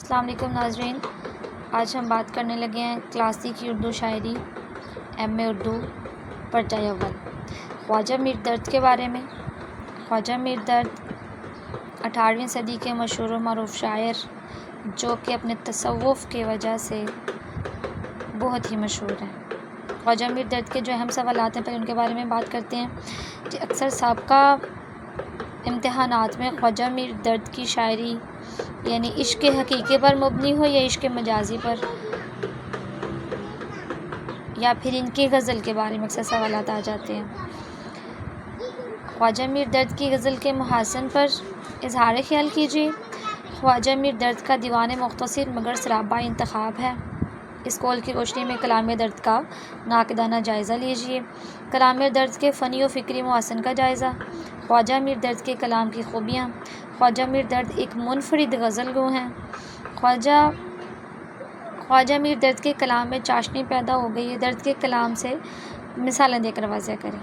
السلام علیکم ناظرین، آج ہم بات کرنے لگے ہیں کلاسیکی اردو شاعری ایم.اے اردو پرچہ اول خواجہ میر درد کے بارے میں۔ خواجہ میر درد 18ویں صدی کے مشہور و معروف شاعر جو کہ اپنے تصوف کی وجہ سے بہت ہی مشہور ہیں۔ خواجہ میر درد کے جو اہم سوالات ہیں پہلے ان کے بارے میں بات کرتے ہیں کہ اکثر سابقہ امتحانات میں خواجہ میر درد کی شاعری یعنی عشق حقیقی پر مبنی ہو یا عشق مجازی پر، یا پھر ان کی غزل کے بارے میں اکثر سوالات آ جاتے ہیں۔ خواجہ میر درد کی غزل کے محاسن پر اظہار خیال کیجیے۔ خواجہ میر درد کا دیوان مختصر مگر سراپا انتخاب ہے۔ اس قول کی روشنی میں کلام درد کا ناقدانہ جائزہ لیجیے۔ کلام درد کے فنی و فکری محاسن کا جائزہ۔ خواجہ میر درد کے کلام کی خوبیاں۔ خواجہ میر درد ایک منفرد غزل گو ہیں۔ خواجہ میر درد کے کلام میں چاشنی پیدا ہو گئی ہے۔ درد کے کلام سے مثالیں دے کر واضح کریں۔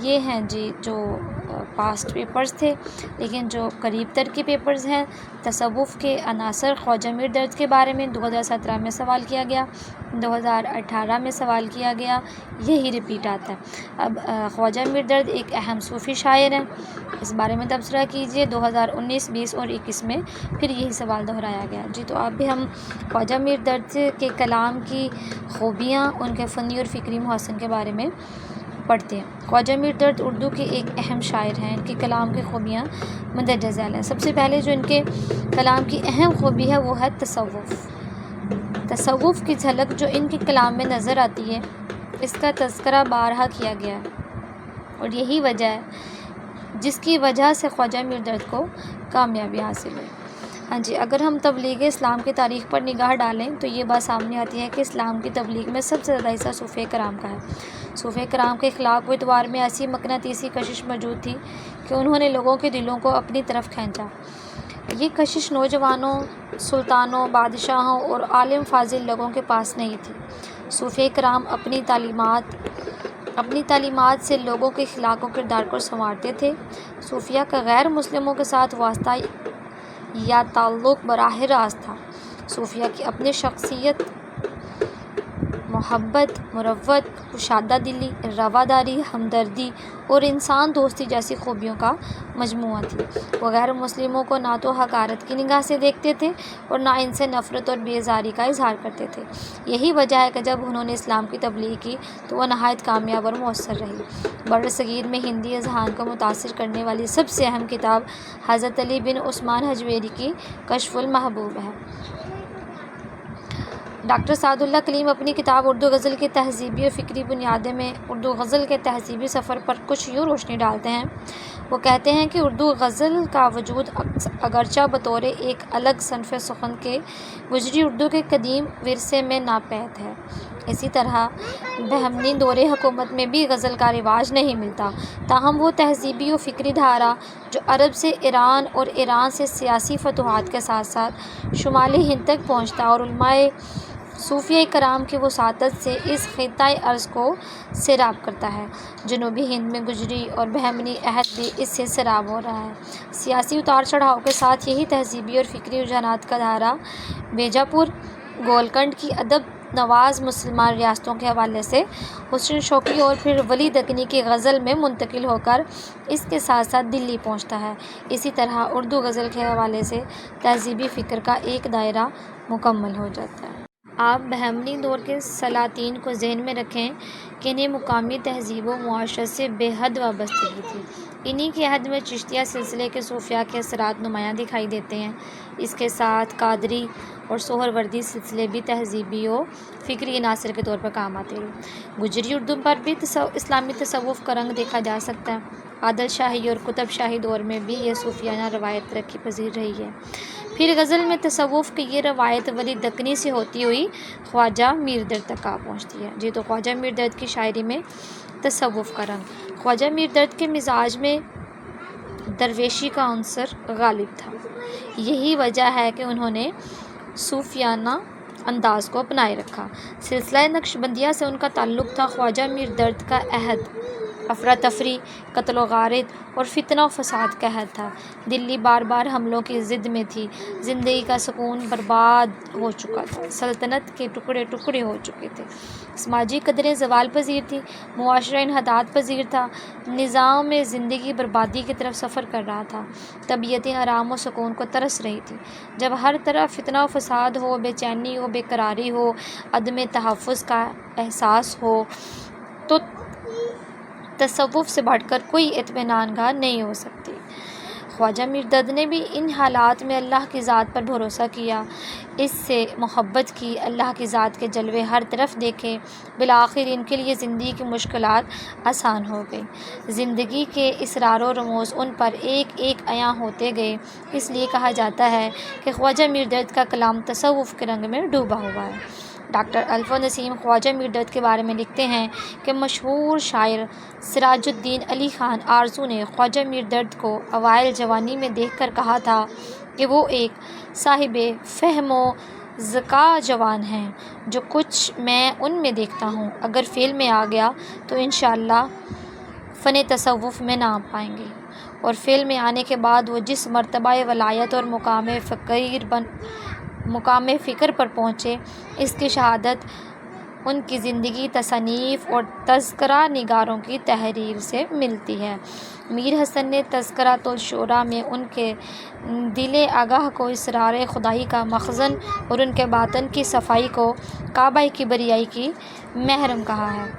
یہ ہیں جو پاسٹ پیپرز تھے، لیکن جو قریب تر کے پیپرز ہیں تصوف کے عناصر خواجہ میر درد کے بارے میں 2017 میں سوال کیا گیا، 2018 میں سوال کیا گیا، یہی ریپیٹ آتا ہے۔ اب خواجہ میر درد ایک اہم صوفی شاعر ہیں، اس بارے میں تبصرہ کیجیے۔ 2019، 20 اور 21 میں پھر یہی سوال دہرایا گیا۔ تو اب بھی ہم خواجہ میر درد کے کلام کی خوبیاں، ان کے فنی اور فکری محاسن کے بارے میں پڑھتے ہیں۔ خواجہ میر درد اردو کے ایک اہم شاعر ہیں۔ ان کے کلام کی خوبیاں مندرجہ ذیل ہیں۔ سب سے پہلے جو ان کے کلام کی اہم خوبی ہے وہ ہے تصوف۔ تصوف کی جھلک جو ان کے کلام میں نظر آتی ہے، اس کا تذکرہ بارہا کیا گیا ہے، اور یہی وجہ ہے جس کی وجہ سے خواجہ میر درد کو کامیابی حاصل ہوئی۔ ہاں جی، اگر ہم تبلیغ اسلام کی تاریخ پر نگاہ ڈالیں تو یہ بات سامنے آتی ہے کہ اسلام کی تبلیغ میں سب سے زیادہ حصہ صوفیہ کرام کا ہے۔ صوفیہ کرام کے اخلاق و اطوار میں ایسی مقناطیسی کشش موجود تھی کہ انہوں نے لوگوں کے دلوں کو اپنی طرف کھینچا۔ یہ کشش نوجوانوں، سلطانوں، بادشاہوں اور عالم فاضل لوگوں کے پاس نہیں تھی۔ صوفیہ کرام اپنی تعلیمات سے لوگوں کے اخلاق و کردار کو سنوارتے تھے۔ صوفیہ کا غیر مسلموں کے ساتھ واسطہ یا تعلق براہ راست تھا۔ صوفیہ کی اپنی شخصیت محبت، مروت، کشادہ دلی، رواداری، ہمدردی اور انسان دوستی جیسی خوبیوں کا مجموعہ تھی۔ وہ غیر مسلموں کو نہ تو حقارت کی نگاہ سے دیکھتے تھے اور نہ ان سے نفرت اور بیزاری کا اظہار کرتے تھے۔ یہی وجہ ہے کہ جب انہوں نے اسلام کی تبلیغ کی تو وہ نہایت کامیاب اور مؤثر رہی۔ بر صغیر میں ہندی اذہان کو متاثر کرنے والی سب سے اہم کتاب حضرت علی بن عثمان حجویری کی کشف المحبوب ہے۔ ڈاکٹر سعد اللہ کلیم اپنی کتاب اردو غزل کی تہذیبی اور فکری بنیادیں میں اردو غزل کے تہذیبی سفر پر کچھ یوں روشنی ڈالتے ہیں۔ وہ کہتے ہیں کہ اردو غزل کا وجود اگرچہ بطور ایک الگ صنف سخن کے گجری اردو کے قدیم ورثے میں ناپید ہے، اسی طرح بہمنی دور حکومت میں بھی غزل کا رواج نہیں ملتا، تاہم وہ تہذیبی و فکری دھارا جو عرب سے ایران اور ایران سے سیاسی فتوحات کے ساتھ ساتھ شمالی ہند تک پہنچتا اور علماء صوفیہ کرام کی وساطت سے اس خطۂ ارض کو سیراب کرتا ہے۔ جنوبی ہند میں گجری اور بہمنی عہد بھی اس سے سیراب ہو رہا ہے۔ سیاسی اتار چڑھاؤ کے ساتھ یہی تہذیبی اور فکری رجحانات کا دھارا بیجاپور، گولکنڈ کی ادب نواز مسلمان ریاستوں کے حوالے سے حسن شوقی اور پھر ولی دکنی کی غزل میں منتقل ہو کر اس کے ساتھ ساتھ دلی پہنچتا ہے۔ اسی طرح اردو غزل کے حوالے سے تہذیبی فکر کا ایک دائرہ مکمل ہو جاتا ہے۔ آپ بہمنی دور کے سلاطین کو ذہن میں رکھیں کہ انہیں مقامی تہذیب و معاشرت سے بے حد وابستگی تھی۔ انہی کے عہد میں چشتیہ سلسلے کے صوفیاء کے اثرات نمایاں دکھائی دیتے ہیں۔ اس کے ساتھ قادری اور سہروردی سلسلے بھی تہذیبی و فکری عناصر کے طور پر کام آتے رہے۔ گجری اردو پر بھی اسلامی تصوف کا رنگ دیکھا جا سکتا ہے۔ عادل شاہی اور قطب شاہی دور میں بھی یہ صوفیانہ روایت ترقی پذیر رہی ہے۔ پھر غزل میں تصوف کی یہ روایت ولی دکنی سے ہوتی ہوئی خواجہ میر درد تک آ پہنچتی ہے۔ تو خواجہ میر درد کی شاعری میں تصوف کا رنگ۔ خواجہ میر درد کے مزاج میں درویشی کا عنصر غالب تھا۔ یہی وجہ ہے کہ انہوں نے صوفیانہ انداز کو اپنائے رکھا۔ سلسلہ نقشبندیہ سے ان کا تعلق تھا۔ خواجہ میر درد کا عہد افراتفری، قتل و غارت اور فتنہ و فساد کا عہد تھا۔ دلی بار بار حملوں کی زد میں تھی، زندگی کا سکون برباد ہو چکا تھا، سلطنت کے ٹکڑے ٹکڑے ہو چکے تھے، سماجی قدریں زوال پذیر تھیں، معاشرہ انحطاط پذیر تھا، نظام زندگی بربادی کی طرف سفر کر رہا تھا، طبیعتیں آرام و سکون کو ترس رہی تھیں۔ جب ہر طرف فتنہ و فساد ہو، بے چینی ہو، بے قراری ہو، عدم تحفظ کا احساس ہو، تو تصوف سے بڑھ کر کوئی اطمینان گاہ نہیں ہو سکتی۔ خواجہ میر درد نے بھی ان حالات میں اللہ کی ذات پر بھروسہ کیا، اس سے محبت کی، اللہ کی ذات کے جلوے ہر طرف دیکھے، بالآخر ان کے لیے زندگی کی مشکلات آسان ہو گئی، زندگی کے اسرار و رموز ان پر ایک ایک عیاں ہوتے گئے۔ اس لیے کہا جاتا ہے کہ خواجہ میر درد کا کلام تصوف کے رنگ میں ڈوبا ہوا ہے۔ ڈاکٹر الف نسیم خواجہ میر درد کے بارے میں لکھتے ہیں کہ مشہور شاعر سراج الدین علی خان آرزو نے خواجہ میر درد کو اوائل جوانی میں دیکھ کر کہا تھا کہ وہ ایک صاحب فہم و ذکا جوان ہیں، جو کچھ میں ان میں دیکھتا ہوں اگر فعل میں آ گیا تو انشاءاللہ فن تصوف میں نام پائیں گے، اور فعل میں آنے کے بعد وہ جس مرتبہ ولایت اور مقام فکر پر پہنچے، اس کی شہادت ان کی زندگی، تصانیف اور تذکرہ نگاروں کی تحریر سے ملتی ہے۔ میر حسن نے تذکرۃ الشعراء میں ان کے دل آگاہ کو اسرار خدائی کا مخزن اور ان کے باطن کی صفائی کو کعبہ کی بریائی کی محرم کہا ہے۔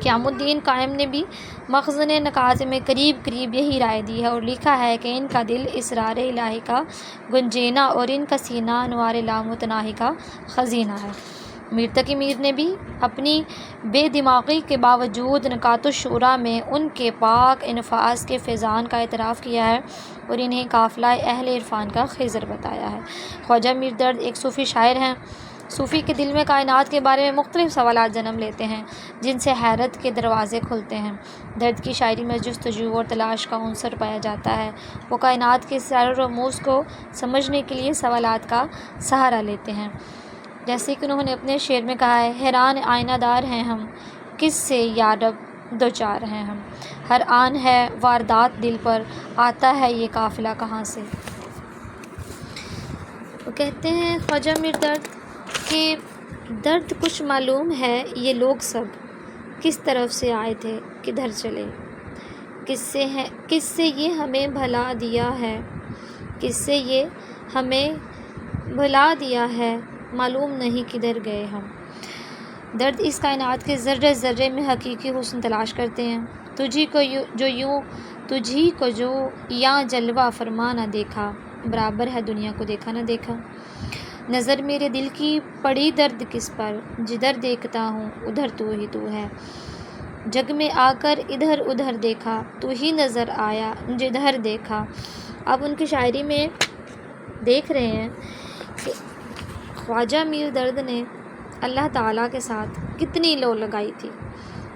قیام الدین قائم نے بھی مخزن نکات میں قریب قریب یہی رائے دی ہے اور لکھا ہے کہ ان کا دل اسرار الہی کا گنجینہ اور ان کا سینہ انوار لامتناہی کا خزینہ ہے۔ میر تقی میر نے بھی اپنی بے دماغی کے باوجود نکات الشعراء میں ان کے پاک انفاس کے فیضان کا اعتراف کیا ہے اور انہیں قافلہ اہل عرفان کا خضر بتایا ہے۔ خواجہ میر درد ایک صوفی شاعر ہیں۔ صوفی کے دل میں کائنات کے بارے میں مختلف سوالات جنم لیتے ہیں، جن سے حیرت کے دروازے کھلتے ہیں۔ درد کی شاعری میں جستجو اور تلاش کا عنصر پایا جاتا ہے۔ وہ کائنات کے اسرار و رموز کو سمجھنے کے لیے سوالات کا سہارا لیتے ہیں، جیسے کہ انہوں نے اپنے شعر میں کہا ہے: حیران آئینہ دار ہیں ہم، کس سے یارب دوچار ہیں ہم، ہر آن ہے واردات دل پر، آتا ہے یہ قافلہ کہاں سے۔ وہ کہتے ہیں خواجہ میر درد کہ درد کچھ معلوم ہے یہ لوگ سب، کس طرف سے آئے تھے کدھر چلے، کس سے یہ ہمیں بھلا دیا ہے، کس سے یہ ہمیں بھلا دیا ہے، معلوم نہیں کدھر گئے ہم۔ درد اس کائنات کے ذرے ذرے میں حقیقی حسن تلاش کرتے ہیں۔ تجھی کو جو یاں جلوہ فرما نہ دیکھا، برابر ہے دنیا کو دیکھا نہ دیکھا۔ نظر میرے دل کی پڑی درد کس پر، جدھر دیکھتا ہوں ادھر تو ہی تو ہے، جگ میں آ کر ادھر ادھر دیکھا، تو ہی نظر آیا جدھر دیکھا۔ اب ان کی شاعری میں دیکھ رہے ہیں کہ خواجہ میر درد نے اللہ تعالیٰ کے ساتھ کتنی لو لگائی تھی۔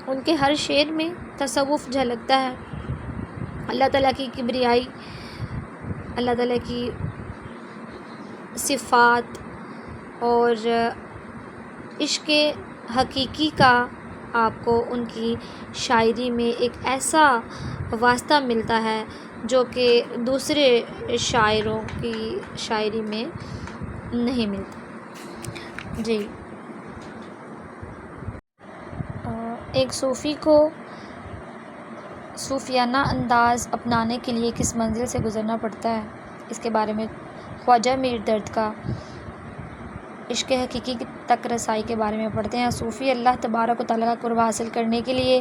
ان کے ہر شعر میں تصوف جھلکتا ہے، اللہ تعالیٰ کی کبریائی، اللہ تعالیٰ کی صفات اور عشق حقیقی کا آپ کو ان کی شاعری میں ایک ایسا واسطہ ملتا ہے جو کہ دوسرے شاعروں کی شاعری میں نہیں ملتا۔ جی، ایک صوفی کو صوفیانہ انداز اپنانے کے لیے کس منزل سے گزرنا پڑتا ہے، اس کے بارے میں خواجہ میر درد کا عشق حقیقی تک رسائی کے بارے میں پڑھتے ہیں۔ صوفی اللہ تبارک و تعالیٰ کا قرب حاصل کرنے کے لیے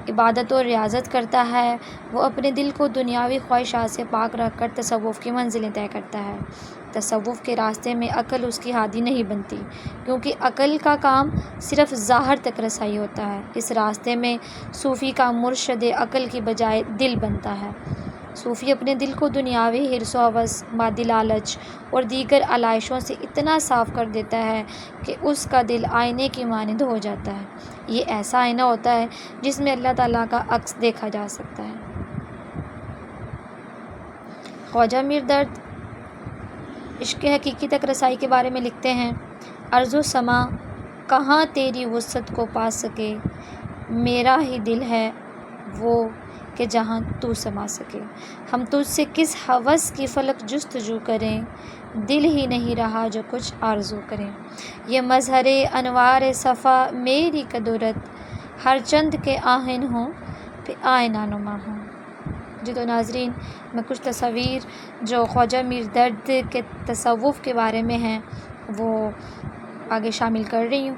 عبادت و ریاضت کرتا ہے۔ وہ اپنے دل کو دنیاوی خواہشات سے پاک رکھ کر تصوف کی منزلیں طے کرتا ہے۔ تصوف کے راستے میں عقل اس کی ہادی نہیں بنتی، کیونکہ عقل کا کام صرف ظاہر تک رسائی ہوتا ہے۔ اس راستے میں صوفی کا مرشد عقل کی بجائے دل بنتا ہے۔ صوفی اپنے دل کو دنیاوی حرص و ہوس، مادی لالچ اور دیگر علائشوں سے اتنا صاف کر دیتا ہے کہ اس کا دل آئینے کی مانند ہو جاتا ہے۔ یہ ایسا آئینہ ہوتا ہے جس میں اللہ تعالیٰ کا عکس دیکھا جا سکتا ہے۔ خواجہ میر درد عشق حقیقی تک رسائی کے بارے میں لکھتے ہیں: ارض و سما کہاں تیری وسعت کو پا سکے، میرا ہی دل ہے وہ کہ جہاں تو سما سکے۔ ہم تجھ سے کس ہوس کی فلک جستجو کریں، دل ہی نہیں رہا جو کچھ آرزو کریں۔ یہ مظہر انوار صفا میری قدرت، ہر چند کے آہن ہوں پہ آئینہ نما ہوں۔ جی تو ناظرین، میں کچھ تصاویر جو خواجہ میر درد کے تصوف کے بارے میں ہیں وہ آگے شامل کر رہی ہوں۔